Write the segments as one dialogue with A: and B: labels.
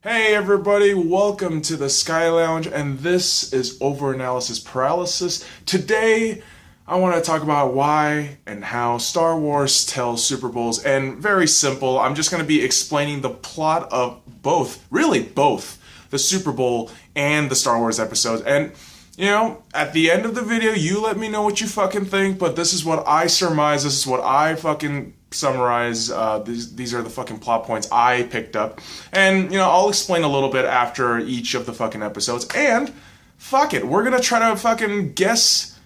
A: Hey everybody, welcome to the SkyLounge, and this is Overanalysis Paralysis. Today, I want to talk about why and how Star Wars tells Super Bowls, and very simple, I'm just going to be explaining the plot of both, the Super Bowl and the Star Wars episodes, and at the end of the video, you let me know what you fucking think, but this is what I surmise, this is what I fucking summarize, these are the fucking plot points I picked up, and, I'll explain a little bit after each of the fucking episodes, and, fuck it, we're gonna try to fucking guess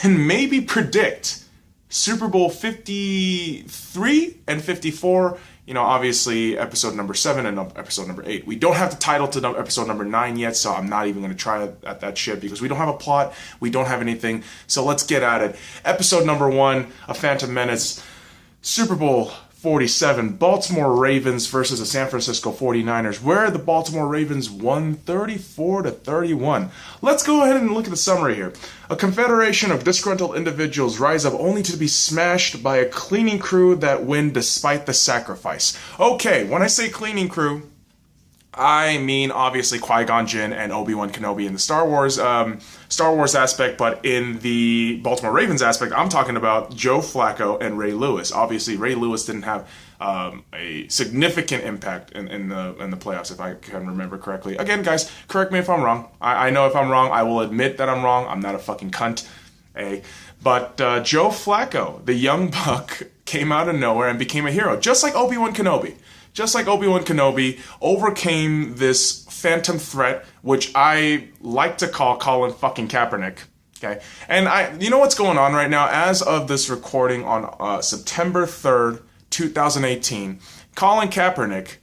A: and maybe predict Super Bowl 53 and 54, obviously episode number 7 and episode number 8. We don't have the title to episode number 9 yet, so I'm not even going to try at that shit because we don't have a plot, we don't have anything, so let's get at it. Episode number 1, A Phantom Menace, Super Bowl 47, Baltimore Ravens versus the San Francisco 49ers, where the Baltimore Ravens won 34-31. Let's go ahead and look at the summary here. A confederation of disgruntled individuals rise up only to be smashed by a cleaning crew that win despite the sacrifice. Okay, when I say cleaning crew, I mean obviously Qui-Gon Jinn and Obi-Wan Kenobi in the Star Wars aspect, but in the Baltimore Ravens aspect, I'm talking about Joe Flacco and Ray Lewis. Obviously, Ray Lewis didn't have a significant impact in the playoffs, if I can remember correctly. Again, guys, correct me if I'm wrong. I know if I'm wrong, I will admit that I'm wrong. I'm not a fucking cunt. But Joe Flacco, the young buck, came out of nowhere and became a hero, just like Obi-Wan Kenobi. Just like Obi-Wan Kenobi overcame this phantom threat, which I like to call Colin fucking Kaepernick. Okay, and you know what's going on right now? As of this recording on September 3rd, 2018, Colin Kaepernick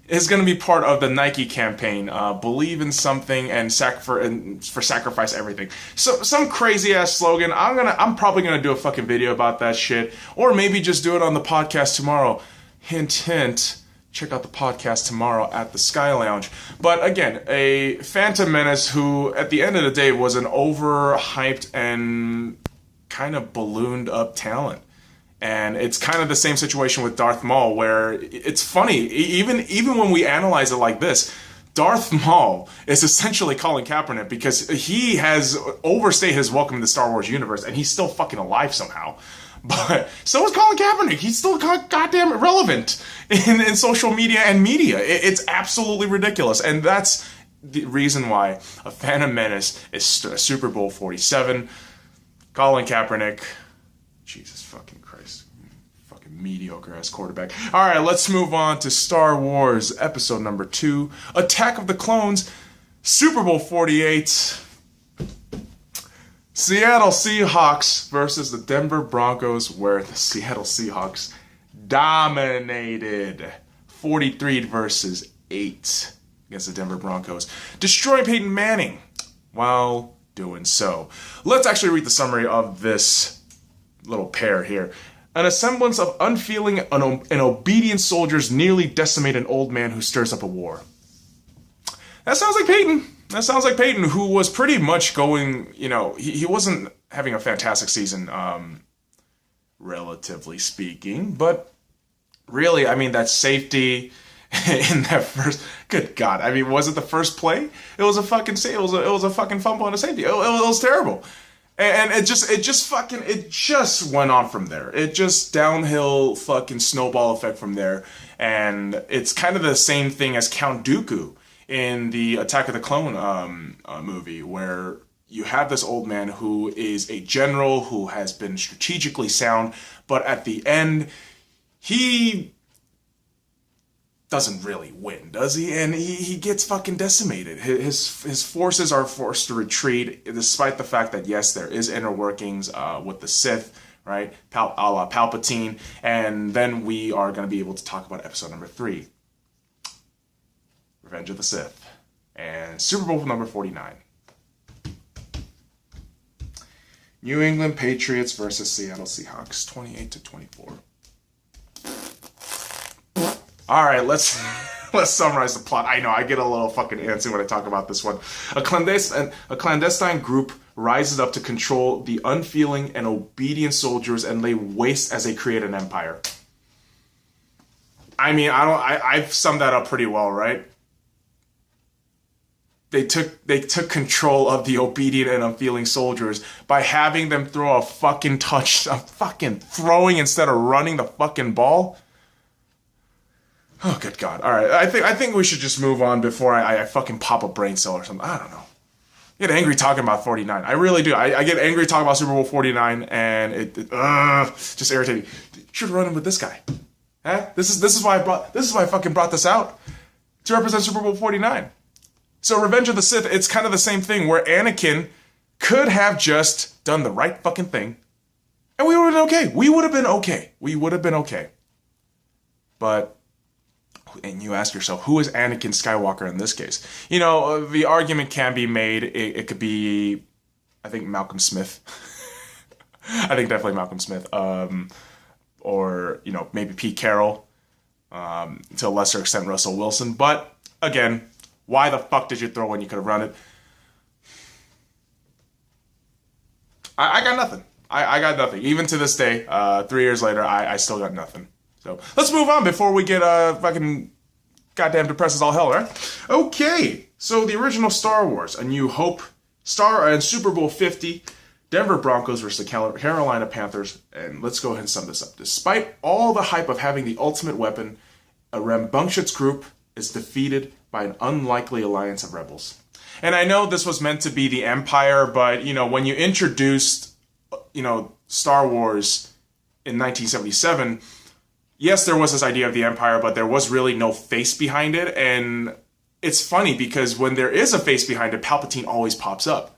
A: is going to be part of the Nike campaign, believe in something and for sacrifice everything. So some crazy ass slogan. I'm probably gonna do a fucking video about that shit, or maybe just do it on the podcast tomorrow. Hint, hint, check out the podcast tomorrow at the SkyLounge. But again, a Phantom Menace who, at the end of the day, was an overhyped and kind of ballooned up talent. And it's kind of the same situation with Darth Maul, where it's funny, even when we analyze it like this, Darth Maul is essentially Colin Kaepernick because he has overstayed his welcome in the Star Wars universe, and he's still fucking alive somehow. But so is Colin Kaepernick. He's still goddamn relevant in social media and media. It's absolutely ridiculous. And that's the reason why A Phantom Menace is Super Bowl 47. Colin Kaepernick. Jesus fucking Christ. Fucking mediocre-ass quarterback. Alright, let's move on to Star Wars episode number 2. Attack of the Clones. Super Bowl 48. Seattle Seahawks versus the Denver Broncos, where the Seattle Seahawks dominated 43-8 against the Denver Broncos, destroying Peyton Manning while doing so. Let's actually read the summary of this little pair here. An assemblance of unfeeling and obedient soldiers nearly decimate an old man who stirs up a war. That sounds like Peyton. That sounds like Peyton, who was pretty much going, he wasn't having a fantastic season, relatively speaking, but really, that safety in that first, good God, was it the first play? It was a fucking fumble and a safety. It was terrible. And it just went on from there. It just downhill fucking snowball effect from there. And it's kind of the same thing as Count Dooku in the Attack of the Clone movie, where you have this old man who is a general who has been strategically sound, but at the end, he doesn't really win, does he? And he gets fucking decimated. His forces are forced to retreat, despite the fact that, yes, there is inner workings with the Sith, right? A la Palpatine. And then we are going to be able to talk about episode number 3. Revenge of the Sith, and Super Bowl number 49. New England Patriots versus Seattle Seahawks, 28-24. All right, let's summarize the plot. I know I get a little fucking antsy when I talk about this one. A clandestine group rises up to control the unfeeling and obedient soldiers and lay waste as they create an empire. I mean, I've summed that up pretty well, right? They took control of the obedient and unfeeling soldiers by having them throw a fucking fucking throwing instead of running the fucking ball. Oh, good God. All right. I think we should just move on before I fucking pop a brain cell or something. I don't know. I get angry talking about 49. I really do. I get angry talking about Super Bowl 49, and it just irritating. You should run in with this guy. Huh? This is why I fucking brought this out to represent Super Bowl 49. So Revenge of the Sith, it's kind of the same thing where Anakin could have just done the right fucking thing, and we would have been okay. We would have been okay. But, and you ask yourself, who is Anakin Skywalker in this case? You know, the argument can be made. It could be, I think, Malcolm Smith. I think definitely Malcolm Smith. Or, you know, maybe Pete Carroll. To a lesser extent, Russell Wilson. But, again, why the fuck did you throw when you could have run it? I got nothing. I got nothing. Even to this day, 3 years later, I still got nothing. So let's move on before we get fucking goddamn depressed as all hell, right? Okay, so the original Star Wars, A New Hope, and Super Bowl 50, Denver Broncos versus the Carolina Panthers, and let's go ahead and sum this up. Despite all the hype of having the ultimate weapon, a rambunctious group is defeated by an unlikely alliance of rebels. And I know this was meant to be the Empire, but, you know, when you introduced, you know, Star Wars in 1977, yes, there was this idea of the Empire, but there was really no face behind it. And it's funny because when there is a face behind it, Palpatine always pops up,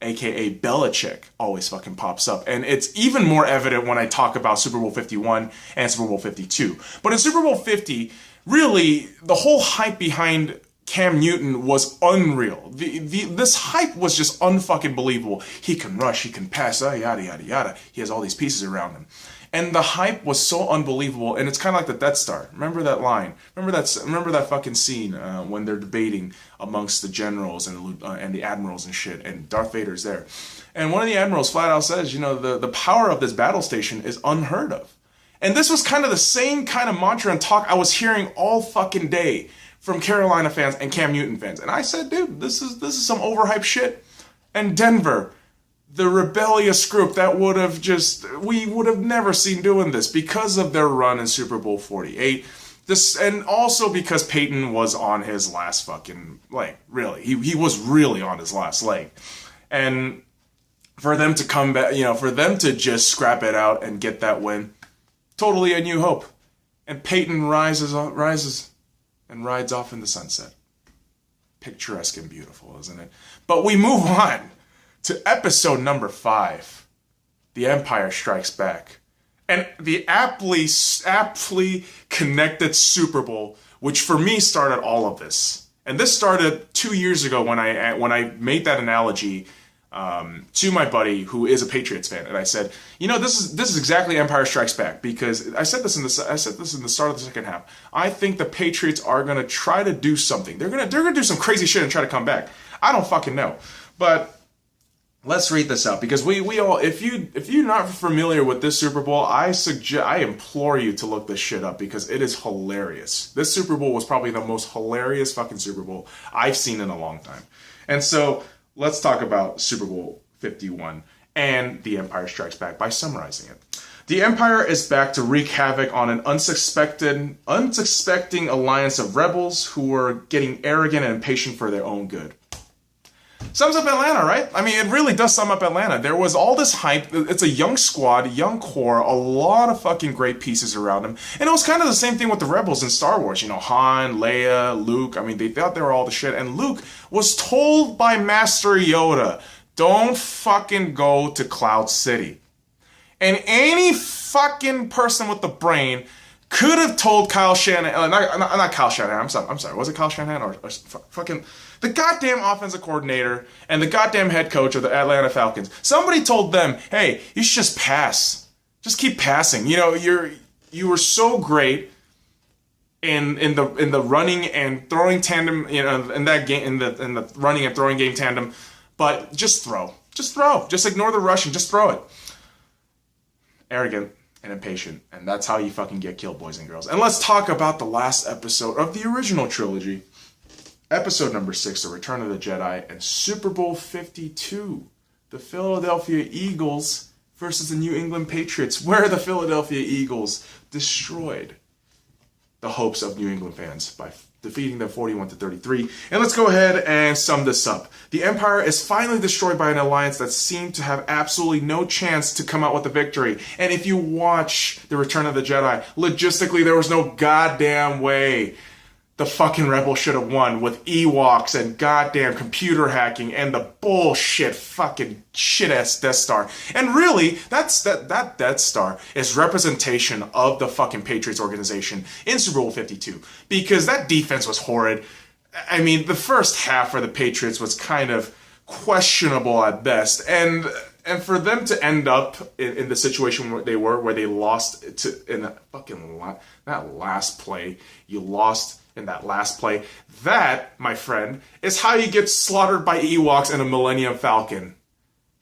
A: aka Belichick always fucking pops up. And it's even more evident when I talk about Super Bowl 51 and Super Bowl 52. But in Super Bowl 50, really, the whole hype behind Cam Newton was unreal. This hype was just unfucking believable. He can rush, he can pass, yada, yada, yada. He has all these pieces around him. And the hype was so unbelievable, and it's kind of like the Death Star. Remember that line? Remember that fucking scene when they're debating amongst the generals and the admirals and shit, and Darth Vader's there. And one of the admirals flat out says, you know, the power of this battle station is unheard of. And this was kind of the same kind of mantra and talk I was hearing all fucking day from Carolina fans and Cam Newton fans. And I said, dude, this is some overhyped shit. And Denver, the rebellious group that we would have never seen doing this because of their run in Super Bowl 48. And also because Peyton was on his last fucking leg. Really. He was really on his last leg. And for them to come back, you know, for them to just scrap it out and get that win, totally a new hope. And Peyton rises and rides off in the sunset. Picturesque and beautiful, isn't it? But we move on to episode number 5, The Empire Strikes Back. And the aptly connected Super Bowl, which for me started all of this. And this started 2 years ago when I made that analogy to my buddy who is a Patriots fan, and I said, you know, this is exactly Empire Strikes Back, because I said this in the start of the second half. I think the Patriots are gonna try to do something. They're gonna do some crazy shit and try to come back. I don't fucking know, but let's read this out, because we all, if you're not familiar with this Super Bowl, I implore you to look this shit up, because it is hilarious. This Super Bowl was probably the most hilarious fucking Super Bowl I've seen in a long time. And so let's talk about Super Bowl 51 and The Empire Strikes Back by summarizing it. The Empire is back to wreak havoc on an unsuspecting alliance of rebels who were getting arrogant and impatient for their own good. Sums up Atlanta, right? I mean, it really does sum up Atlanta. There was all this hype. It's a young squad, young core, a lot of fucking great pieces around them. And it was kind of the same thing with the rebels in Star Wars. You know, Han, Leia, Luke. I mean, they thought they were all the shit. And Luke was told by Master Yoda, don't fucking go to Cloud City. And any fucking person with the brain could have told Kyle Shanahan, not Kyle Shanahan, I'm sorry, was it Kyle Shanahan or fucking the goddamn offensive coordinator and the goddamn head coach of the Atlanta Falcons? Somebody told them, hey, you should just pass. Just keep passing. You know, you were so great in the running and throwing tandem, you know, in that game, in the running and throwing game tandem, but just throw. Just ignore the rushing, just throw it. Arrogant and impatient. And that's how you fucking get killed, boys and girls. And let's talk about the last episode of the original trilogy. Episode number 6, The Return of the Jedi, and Super Bowl 52. The Philadelphia Eagles versus the New England Patriots, where the Philadelphia Eagles destroyed the hopes of New England fans by defeating them 41-33. And let's go ahead and sum this up. The Empire is finally destroyed by an alliance that seemed to have absolutely no chance to come out with a victory. And if you watch The Return of the Jedi, logistically there was no goddamn way the fucking rebels should have won with Ewoks and goddamn computer hacking and the bullshit fucking shit-ass Death Star. And really, that Death Star is representation of the fucking Patriots organization in Super Bowl 52. Because that defense was horrid. I mean, the first half for the Patriots was kind of questionable at best. And for them to end up in the situation where they lost in that fucking that last play, you lost in that last play. That, my friend, is how you get slaughtered by Ewoks in a Millennium Falcon.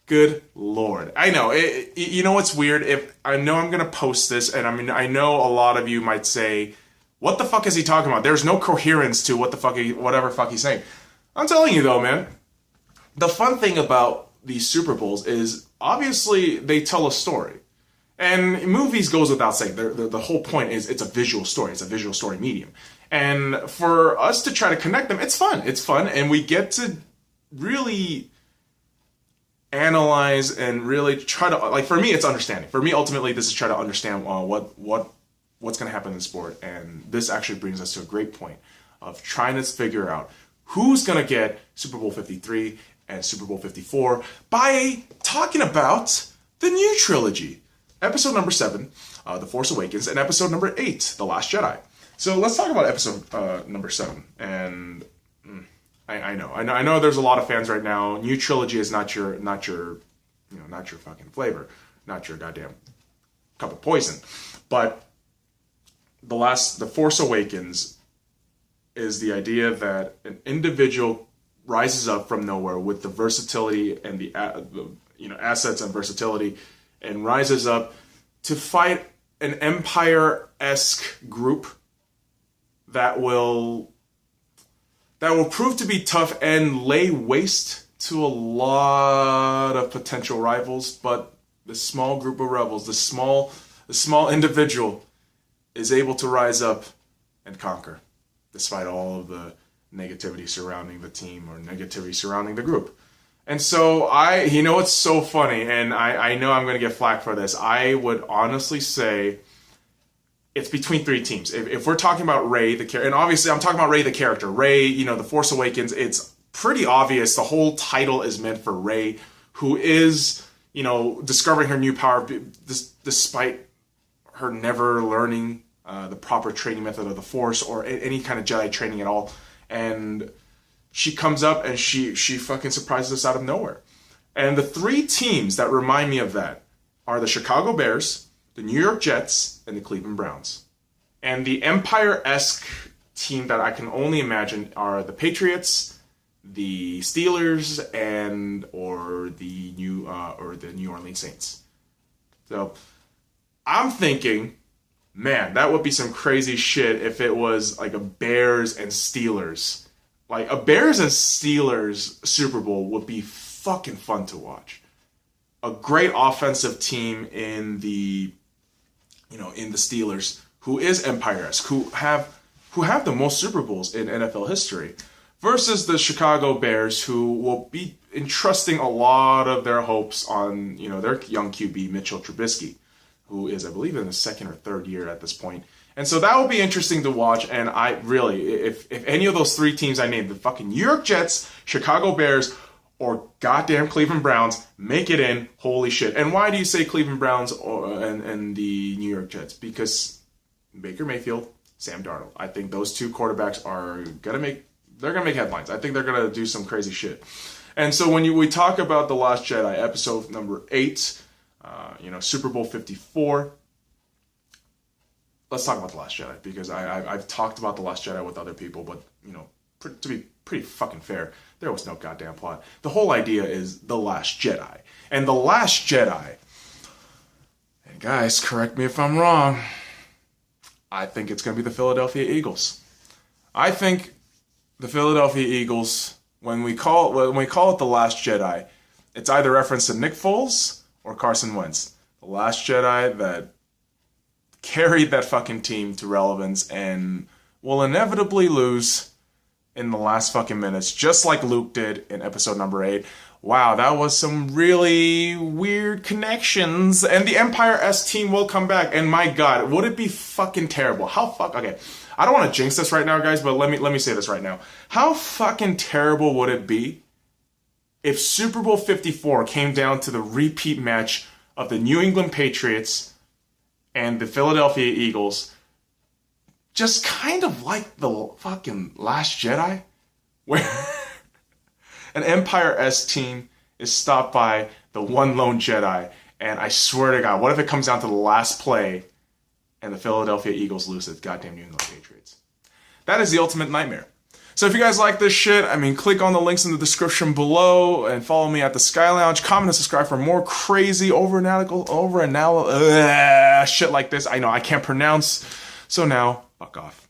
A: Good Lord. I know, you know what's weird? I know I'm going to post this, and I know a lot of you might say, what the fuck is he talking about? There's no coherence to whatever fuck he's saying. I'm telling you though, man, the fun thing about these Super Bowls is, obviously, they tell a story. And movies goes without saying. The whole point is it's a visual story. It's a visual story medium. And for us to try to connect them, it's fun. It's fun. And we get to really analyze and really try to, like, for me, it's understanding. For me, ultimately, this is try to understand what's going to happen in the sport. And this actually brings us to a great point of trying to figure out who's going to get Super Bowl 53 and Super Bowl 54 by talking about the new trilogy. Episode number 7, The Force Awakens, and episode number 8, The Last Jedi. So let's talk about episode number 7. And I know there's a lot of fans right now. New trilogy is not your fucking flavor, not your goddamn cup of poison. But The Force Awakens is the idea that an individual rises up from nowhere with the versatility and the assets and versatility, and rises up to fight an Empire-esque group that will prove to be tough and lay waste to a lot of potential rivals. But the small group of rebels, the small individual, is able to rise up and conquer, despite all of the negativity surrounding the team or negativity surrounding the group. And so it's so funny, and I know I'm going to get flack for this. I would honestly say it's between 3 teams. If we're talking about Rey, the character, and obviously I'm talking about Rey, the character. Rey, The Force Awakens, it's pretty obvious the whole title is meant for Rey, who is, discovering her new power despite her never learning the proper training method of the Force or any kind of Jedi training at all. And she comes up and she fucking surprises us out of nowhere. And the 3 teams that remind me of that are the Chicago Bears, the New York Jets, and the Cleveland Browns. And the Empire-esque team that I can only imagine are the Patriots, the Steelers, or the New Orleans Saints. So I'm thinking, man, that would be some crazy shit if it was like a Bears and Steelers. Like, a Bears and Steelers Super Bowl would be fucking fun to watch. A great offensive team in the Steelers, who is Empire-esque, who have the most Super Bowls in NFL history, versus the Chicago Bears, who will be entrusting a lot of their hopes on, their young QB, Mitchell Trubisky, who is, I believe, in his 2nd or 3rd year at this point. And so that will be interesting to watch. And I really, if any of those 3 teams I named, the fucking New York Jets, Chicago Bears, or goddamn Cleveland Browns, make it in, holy shit. And why do you say Cleveland Browns and the New York Jets? Because Baker Mayfield, Sam Darnold. I think those 2 quarterbacks are gonna make headlines. I think they're gonna do some crazy shit. And so when we talk about The Last Jedi, episode number 8, Super Bowl 54. Let's talk about The Last Jedi, because I've talked about The Last Jedi with other people, but, to be pretty fucking fair, there was no goddamn plot. The whole idea is The Last Jedi. And The Last Jedi, Guys, correct me if I'm wrong. I think it's going to be the Philadelphia Eagles. I think the Philadelphia Eagles, when we call it the Last Jedi, it's either reference to Nick Foles or Carson Wentz. The Last Jedi that carried that fucking team to relevance and will inevitably lose in the last fucking minutes, just like Luke did in episode number 8. Wow, that was some really weird connections. And the Empire S team will come back. And my God, would it be fucking terrible? Okay, I don't want to jinx this right now, guys, but let me say this right now. How fucking terrible would it be if Super Bowl 54 came down to the repeat match of the New England Patriots and the Philadelphia Eagles, just kind of like the fucking Last Jedi, where an Empire S team is stopped by the one lone Jedi, and I swear to God, what if it comes down to the last play and the Philadelphia Eagles lose to the goddamn New England Patriots? That is the ultimate nightmare. So if you guys like this shit, click on the links in the description below and follow me at the SkyLounge. Comment and subscribe for more crazy overanalysis shit like this. I know I can't pronounce, so now fuck off.